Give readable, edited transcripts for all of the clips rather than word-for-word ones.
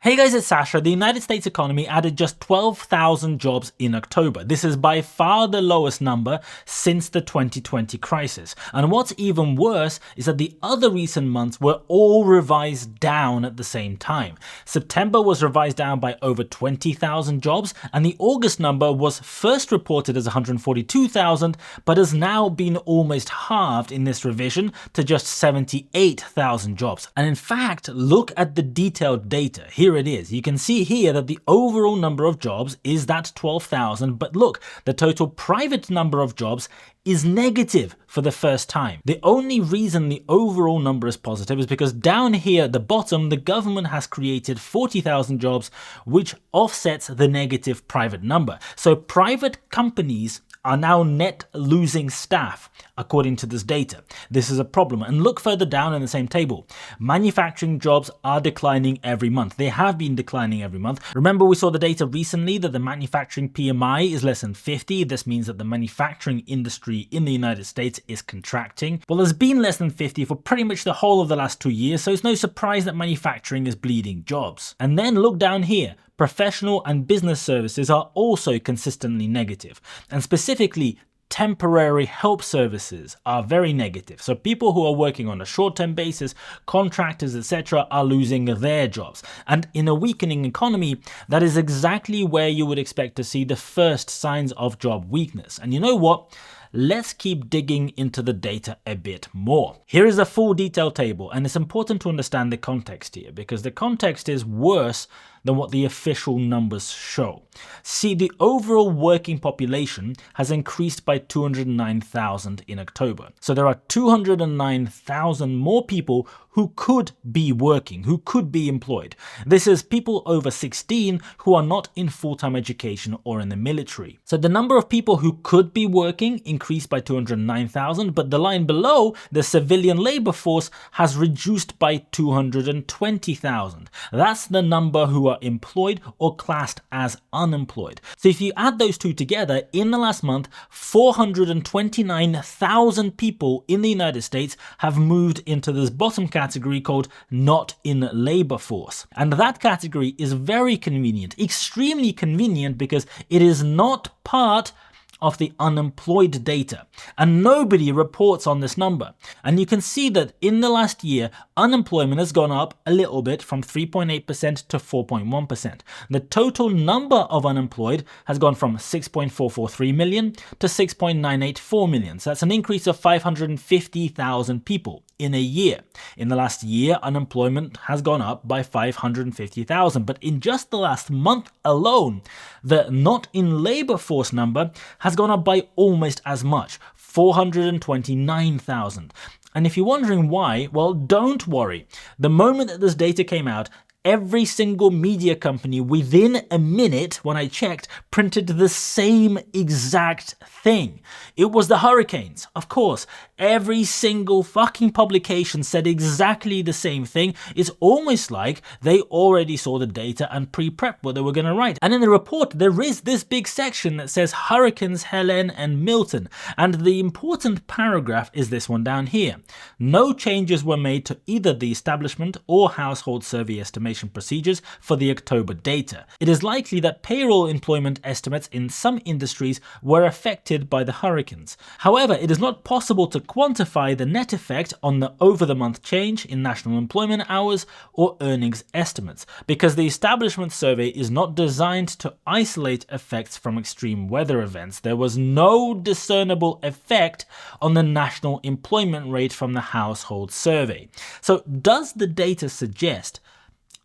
Hey guys, it's Sasha. The United States economy added just 12,000 jobs in October. This is by far the lowest number since the 2020 crisis. And what's even worse is that the other recent months were all revised down at the same time. September was revised down by over 20,000 jobs, and the August number was first reported as 142,000, but has now been almost halved in this revision to just 78,000 jobs. And in fact, look at the detailed data. Here it is. You can see here that the overall number of jobs is that 12,000, but look, the total private number of jobs is negative for the first time. The only reason the overall number is positive is because down here at the bottom, the government has created 40,000 jobs, which offsets the negative private number. So private companies are now net losing staff, according to this data. This is a problem. And look further down in the same table. Manufacturing jobs are declining every month. They have been declining every month. Remember, we saw the data recently that the manufacturing PMI is less than 50. This means that the manufacturing industry in the United States is contracting. Well, it's been less than 50 for pretty much the whole of the last 2 years, so it's no surprise that manufacturing is bleeding jobs. And then look down here. Professional and business services are also consistently negative, and specifically temporary help services are very negative. So people who are working on a short-term basis, contractors, etc., are losing their jobs. And in a weakening economy, that is exactly where you would expect to see the first signs of job weakness. And you know what? Let's keep digging into the data a bit more. Here is a full detailed table, and it's important to understand the context here because the context is worse than what the official numbers show. See, the overall working population has increased by 209,000 in October. So there are 209,000 more people who could be working, who could be employed. This is people over 16 who are not in full-time education or in the military. So the number of people who could be working increased by 209,000, but the line below, the civilian labor force, has reduced by 220,000. That's the number who are employed or classed as unemployed. So if you add those two together, in the last month, 429,000 people in the United States have moved into this bottom category called not in labor force. And that category is very convenient, extremely convenient, because it is not part of the unemployed data, and nobody reports on this number. And you can see that in the last year, unemployment has gone up a little bit from 3.8% to 4.1%. The total number of unemployed has gone from 6.443 million to 6.984 million. So that's an increase of 550,000 people in a year. In the last year, unemployment has gone up by 550,000. But in just the last month alone, the not in labor force number has gone up by almost as much, 429,000. And if you're wondering why, well, don't worry. The moment that this data came out, every single media company within a minute, when I checked, printed the same exact thing. It was the hurricanes, of course. Every single fucking publication said exactly the same thing. It's almost like they already saw the data and pre-prepped what they were going to write. And in the report, there is this big section that says Hurricanes Helene and Milton. And the important paragraph is this one down here. No changes were made to either the establishment or household survey estimation procedures for the October data. It is likely that payroll employment estimates in some industries were affected by the hurricanes. However, it is not possible to quantify the net effect on the over-the-month change in national employment hours or earnings estimates, because the establishment survey is not designed to isolate effects from extreme weather events. There was no discernible effect on the national employment rate from the household survey. So does the data suggest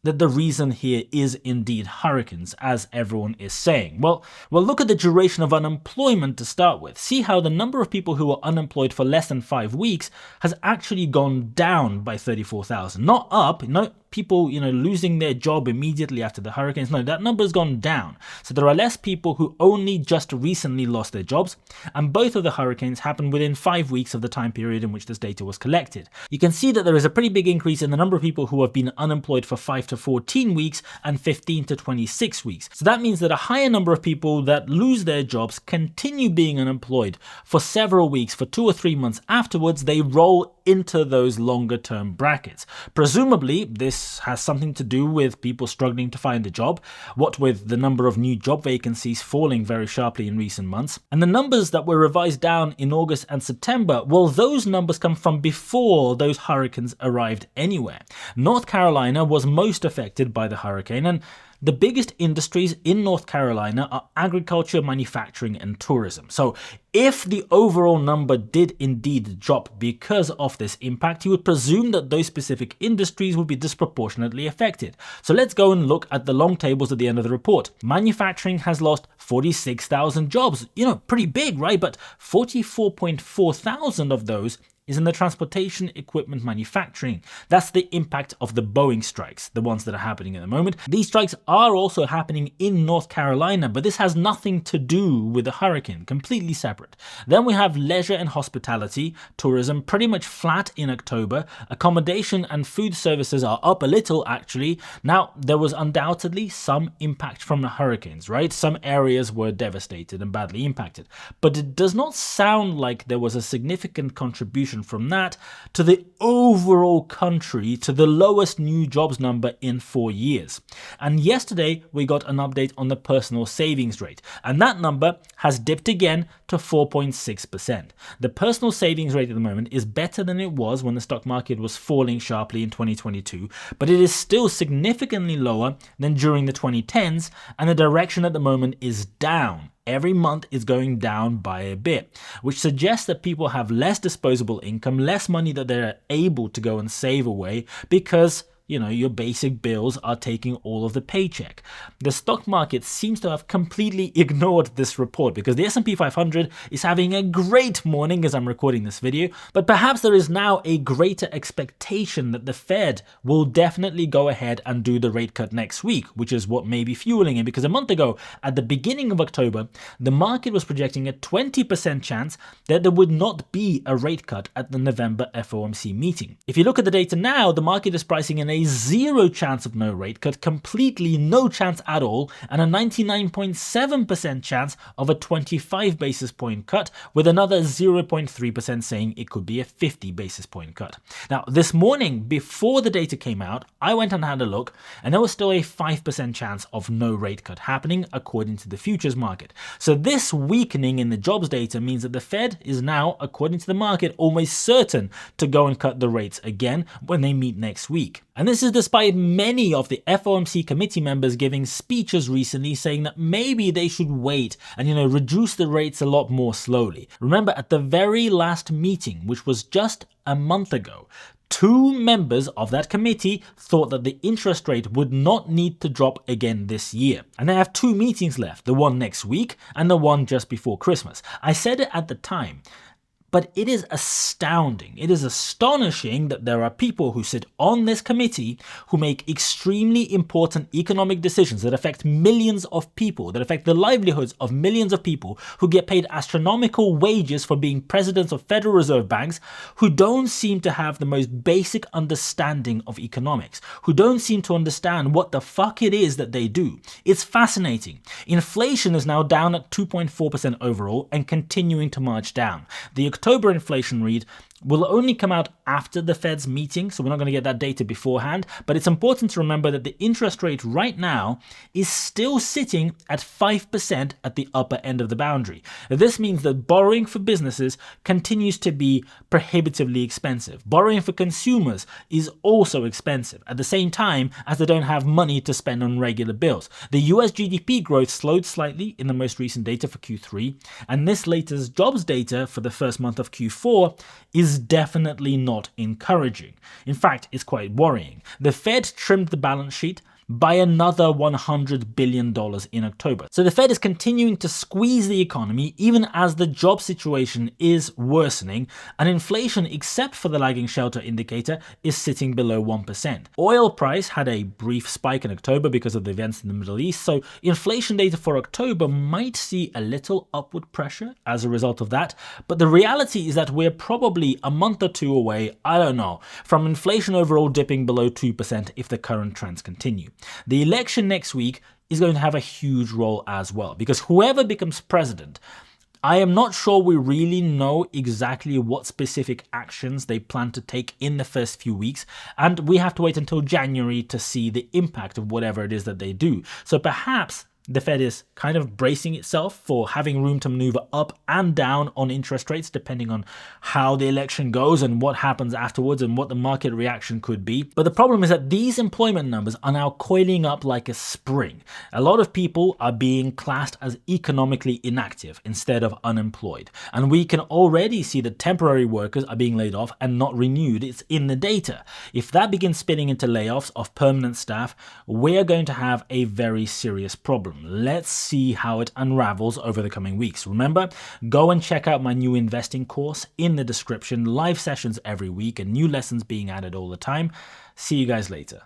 that the reason here is indeed hurricanes, as everyone is saying? Well, look at the duration of unemployment to start with. See how the number of people who are unemployed for less than 5 weeks has actually gone down by 34,000. Not up, no people, losing their job immediately after the hurricanes. No, that number has gone down. So there are less people who only just recently lost their jobs, and both of the hurricanes happened within 5 weeks of the time period in which this data was collected. You can see that there is a pretty big increase in the number of people who have been unemployed for 5 to 14 weeks and 15 to 26 weeks. So that means that a higher number of people that lose their jobs continue being unemployed for several weeks, for 2 or 3 months afterwards. They roll into those longer term brackets. Presumably, this has something to do with people struggling to find a job, what with the number of new job vacancies falling very sharply in recent months. And the numbers that were revised down in August and September, well, those numbers come from before those hurricanes arrived anywhere. North Carolina was most affected by the hurricane, and the biggest industries in North Carolina are agriculture, manufacturing, and tourism. So if the overall number did indeed drop because of this impact, you would presume that those specific industries would be disproportionately affected. So let's go and look at the long tables at the end of the report. Manufacturing has lost 46,000 jobs. Pretty big, right? But 44.4 thousand of those is in the transportation equipment manufacturing. That's the impact of the Boeing strikes, the ones that are happening at the moment. These strikes are also happening in North Carolina, but this has nothing to do with the hurricane, completely separate. Then we have leisure and hospitality, tourism pretty much flat in October. Accommodation and food services are up a little actually. Now, there was undoubtedly some impact from the hurricanes, right? Some areas were devastated and badly impacted, but it does not sound like there was a significant contribution from that to the overall country, to the lowest new jobs number in 4 years. And yesterday we got an update on the personal savings rate, and that number has dipped again to 4.6%. The personal savings rate at the moment is better than it was when the stock market was falling sharply in 2022, but it is still significantly lower than during the 2010s, and the direction at the moment is down. Every month is going down by a bit, which suggests that people have less disposable income, less money that they're able to go and save away because your basic bills are taking all of the paycheck. The stock market seems to have completely ignored this report because the S&P 500 is having a great morning as I'm recording this video, but perhaps there is now a greater expectation that the Fed will definitely go ahead and do the rate cut next week, which is what may be fueling it, because a month ago, at the beginning of October, the market was projecting a 20% chance that there would not be a rate cut at the November FOMC meeting. If you look at the data now, the market is pricing in a 0 chance of no rate cut, completely no chance at all, and a 99.7% chance of a 25 basis point cut, with another 0.3% saying it could be a 50 basis point cut. Now, this morning, before the data came out, I went and had a look, and there was still a 5% chance of no rate cut happening according to the futures market. So this weakening in the jobs data means that the Fed is now, according to the market, almost certain to go and cut the rates again when they meet next week. And this is despite many of the FOMC committee members giving speeches recently saying that maybe they should wait and, reduce the rates a lot more slowly. Remember, at the very last meeting, which was just a month ago, 2 members of that committee thought that the interest rate would not need to drop again this year. And they have 2 meetings left, the one next week and the one just before Christmas. I said it at the time, but it is astounding, it is astonishing that there are people who sit on this committee who make extremely important economic decisions that affect millions of people, that affect the livelihoods of millions of people, who get paid astronomical wages for being presidents of Federal Reserve banks, who don't seem to have the most basic understanding of economics, who don't seem to understand what the fuck it is that they do. It's fascinating. Inflation is now down at 2.4% overall and continuing to march down. The October inflation read will only come out after the Fed's meeting, so we're not going to get that data beforehand, but it's important to remember that the interest rate right now is still sitting at 5% at the upper end of the boundary. This means that borrowing for businesses continues to be prohibitively expensive. Borrowing for consumers is also expensive, at the same time as they don't have money to spend on regular bills. The US GDP growth slowed slightly in the most recent data for Q3, and this latest jobs data for the first month of Q4 is definitely not encouraging. In fact, it's quite worrying. The Fed trimmed the balance sheet by another $100 billion in October. So the Fed is continuing to squeeze the economy even as the job situation is worsening, and inflation, except for the lagging shelter indicator, is sitting below 1%. Oil price had a brief spike in October because of the events in the Middle East, so inflation data for October might see a little upward pressure as a result of that, but the reality is that we're probably a month or 2 away, I don't know, from inflation overall dipping below 2% if the current trends continue. The election next week is going to have a huge role as well, because whoever becomes president, I am not sure we really know exactly what specific actions they plan to take in the first few weeks, and we have to wait until January to see the impact of whatever it is that they do. So perhaps the Fed is kind of bracing itself for having room to maneuver up and down on interest rates depending on how the election goes and what happens afterwards and what the market reaction could be. But the problem is that these employment numbers are now coiling up like a spring. A lot of people are being classed as economically inactive instead of unemployed. And we can already see that temporary workers are being laid off and not renewed. It's in the data. If that begins spinning into layoffs of permanent staff, we're going to have a very serious problem. Let's see how it unravels over the coming weeks. Remember, go and check out my new investing course in the description. Live sessions every week and new lessons being added all the time. See you guys later.